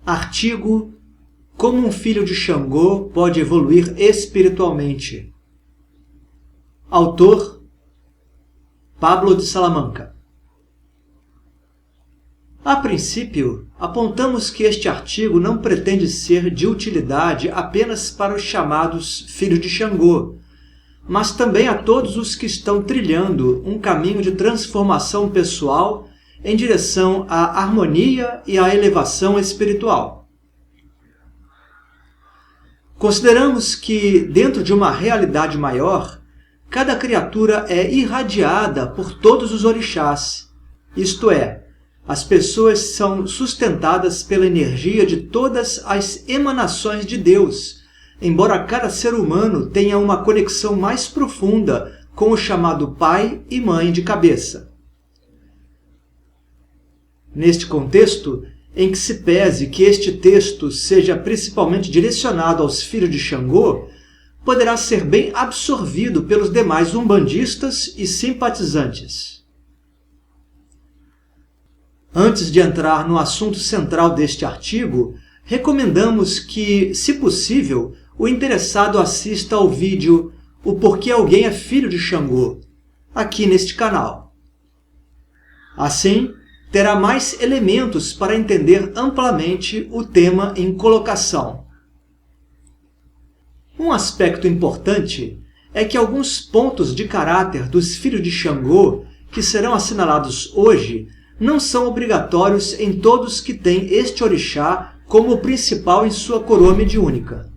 Artigo: Como um filho de Xangô pode evoluir espiritualmente. Autor: Pablo de Salamanca. A princípio, apontamos que este artigo não pretende ser de utilidade apenas para os chamados filhos de Xangô, mas também a todos os que estão trilhando um caminho de transformação pessoal em direção à harmonia e à elevação espiritual. Consideramos que, dentro de uma realidade maior, cada criatura é irradiada por todos os orixás, isto é, as pessoas são sustentadas pela energia de todas as emanações de Deus, embora cada ser humano tenha uma conexão mais profunda com o chamado pai e mãe de cabeça. Neste contexto, em que se pese que este texto seja principalmente direcionado aos filhos de Xangô, poderá ser bem absorvido pelos demais umbandistas e simpatizantes. Antes de entrar no assunto central deste artigo, recomendamos que, se possível, o interessado assista ao vídeo O Porquê Alguém é Filho de Xangô, aqui neste canal. Assim, terá mais elementos para entender amplamente o tema em colocação. Um aspecto importante é que alguns pontos de caráter dos filhos de Xangô que serão assinalados hoje não são obrigatórios em todos que têm este orixá como o principal em sua coroa mediúnica.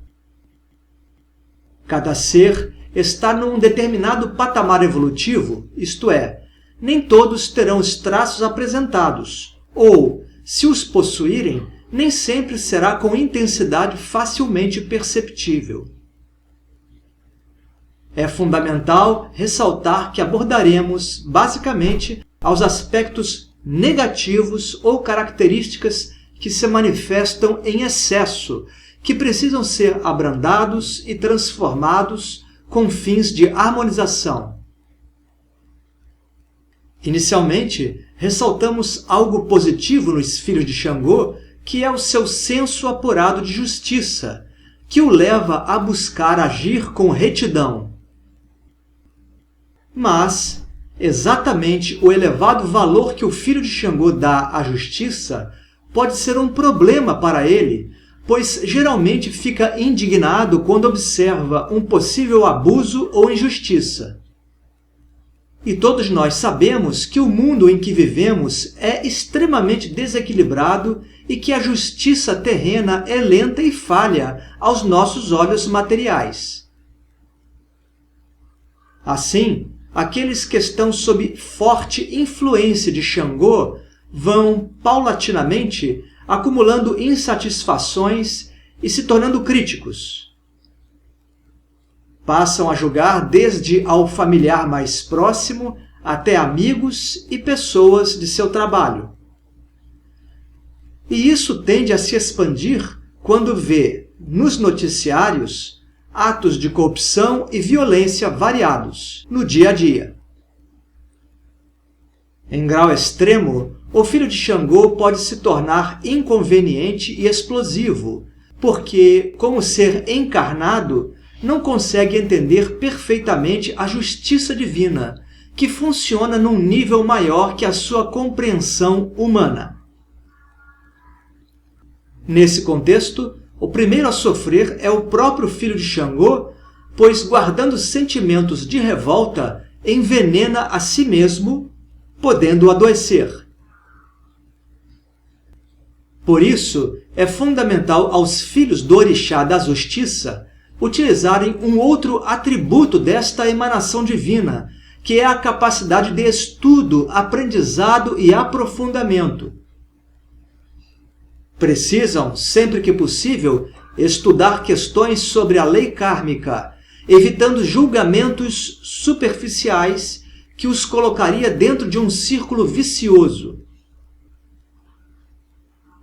Cada ser está num determinado patamar evolutivo, isto é, nem todos terão os traços apresentados, ou, se os possuírem, nem sempre será com intensidade facilmente perceptível. É fundamental ressaltar que abordaremos, basicamente, aos aspectos negativos ou características que se manifestam em excesso, que precisam ser abrandados e transformados com fins de harmonização. Inicialmente, ressaltamos algo positivo nos filhos de Xangô, que é o seu senso apurado de justiça, que o leva a buscar agir com retidão. Mas, exatamente o elevado valor que o filho de Xangô dá à justiça pode ser um problema para ele, pois geralmente fica indignado quando observa um possível abuso ou injustiça. E todos nós sabemos que o mundo em que vivemos é extremamente desequilibrado e que a justiça terrena é lenta e falha aos nossos olhos materiais. Assim, aqueles que estão sob forte influência de Xangô vão, paulatinamente, acumulando insatisfações e se tornando críticos. Passam a julgar desde ao familiar mais próximo até amigos e pessoas de seu trabalho. E isso tende a se expandir quando vê, nos noticiários, atos de corrupção e violência variados no dia a dia. Em grau extremo, o filho de Xangô pode se tornar inconveniente e explosivo, porque, como ser encarnado, não consegue entender perfeitamente a justiça divina, que funciona num nível maior que a sua compreensão humana. Nesse contexto, o primeiro a sofrer é o próprio filho de Xangô, pois, guardando sentimentos de revolta, envenena a si mesmo, podendo adoecer. Por isso, é fundamental aos filhos do orixá da justiça utilizarem um outro atributo desta emanação divina, que é a capacidade de estudo, aprendizado e aprofundamento. Precisam, sempre que possível, estudar questões sobre a lei kármica, evitando julgamentos superficiais que os colocaria dentro de um círculo vicioso.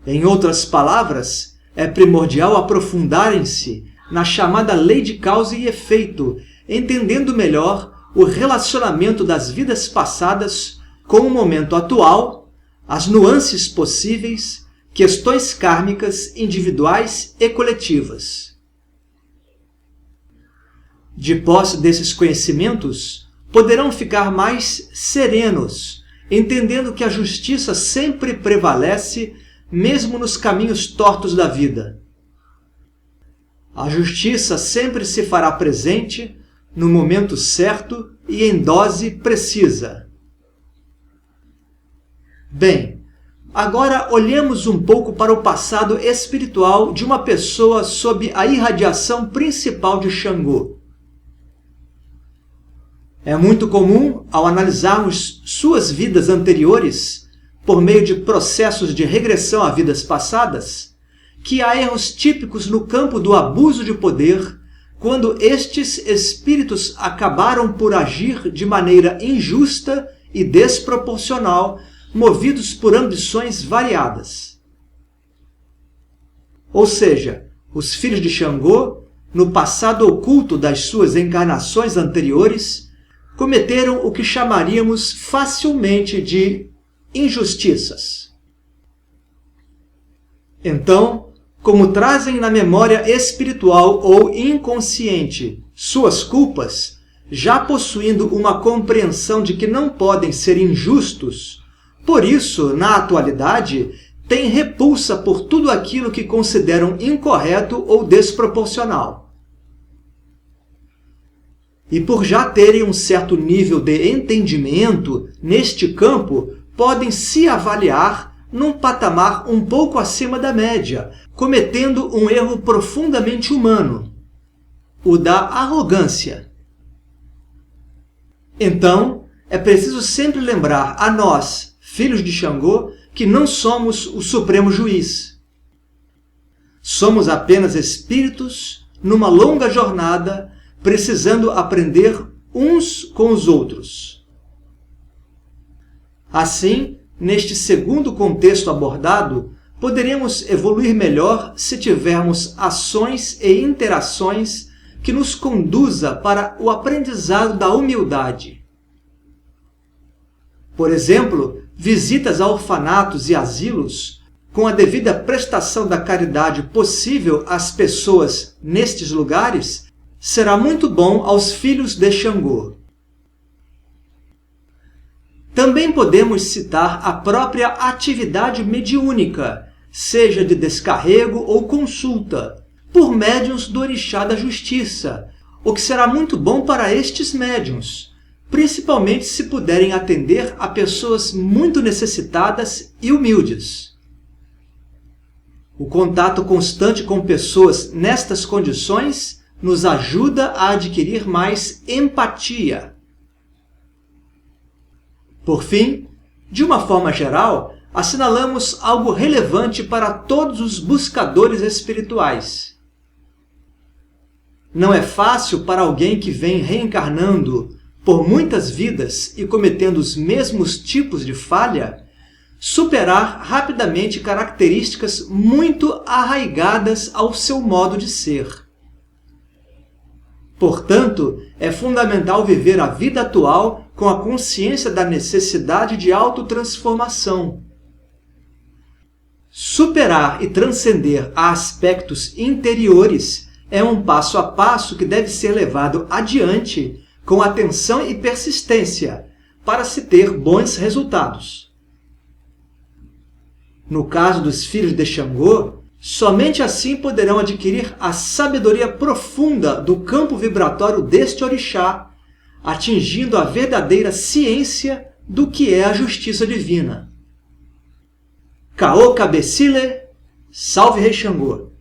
Em outras palavras, é primordial aprofundarem-se na chamada lei de causa e efeito, entendendo melhor o relacionamento das vidas passadas com o momento atual, as nuances possíveis, questões kármicas individuais e coletivas. De posse desses conhecimentos, poderão ficar mais serenos, entendendo que a justiça sempre prevalece, mesmo nos caminhos tortos da vida. A justiça sempre se fará presente no momento certo e em dose precisa. Bem, agora olhemos um pouco para o passado espiritual de uma pessoa sob a irradiação principal de Xangô. É muito comum, ao analisarmos suas vidas anteriores, por meio de processos de regressão a vidas passadas, que há erros típicos no campo do abuso de poder, quando estes espíritos acabaram por agir de maneira injusta e desproporcional, movidos por ambições variadas. Ou seja, os filhos de Xangô, no passado oculto das suas encarnações anteriores, cometeram o que chamaríamos facilmente de injustiças. Então, como trazem na memória espiritual ou inconsciente suas culpas, já possuindo uma compreensão de que não podem ser injustos, por isso, na atualidade, têm repulsa por tudo aquilo que consideram incorreto ou desproporcional. E por já terem um certo nível de entendimento neste campo, podem se avaliar num patamar um pouco acima da média, cometendo um erro profundamente humano, o da arrogância. Então, é preciso sempre lembrar a nós, filhos de Xangô, que não somos o Supremo Juiz. Somos apenas espíritos numa longa jornada, precisando aprender uns com os outros. Assim, neste segundo contexto abordado, poderemos evoluir melhor se tivermos ações e interações que nos conduza para o aprendizado da humildade. Por exemplo, visitas a orfanatos e asilos, com a devida prestação da caridade possível às pessoas nestes lugares, será muito bom aos filhos de Xangô. Também podemos citar a própria atividade mediúnica, seja de descarrego ou consulta, por médiuns do Orixá da Justiça, o que será muito bom para estes médiuns, principalmente se puderem atender a pessoas muito necessitadas e humildes. O contato constante com pessoas nestas condições nos ajuda a adquirir mais empatia. Por fim, de uma forma geral, assinalamos algo relevante para todos os buscadores espirituais. Não é fácil para alguém que vem reencarnando por muitas vidas e cometendo os mesmos tipos de falha, superar rapidamente características muito arraigadas ao seu modo de ser. Portanto, é fundamental viver a vida atual com a consciência da necessidade de autotransformação. Superar e transcender a aspectos interiores é um passo a passo que deve ser levado adiante com atenção e persistência para se ter bons resultados. No caso dos filhos de Xangô, somente assim poderão adquirir a sabedoria profunda do campo vibratório deste orixá, atingindo a verdadeira ciência do que é a justiça divina. Caô Cabecile, salve Rei Xangô!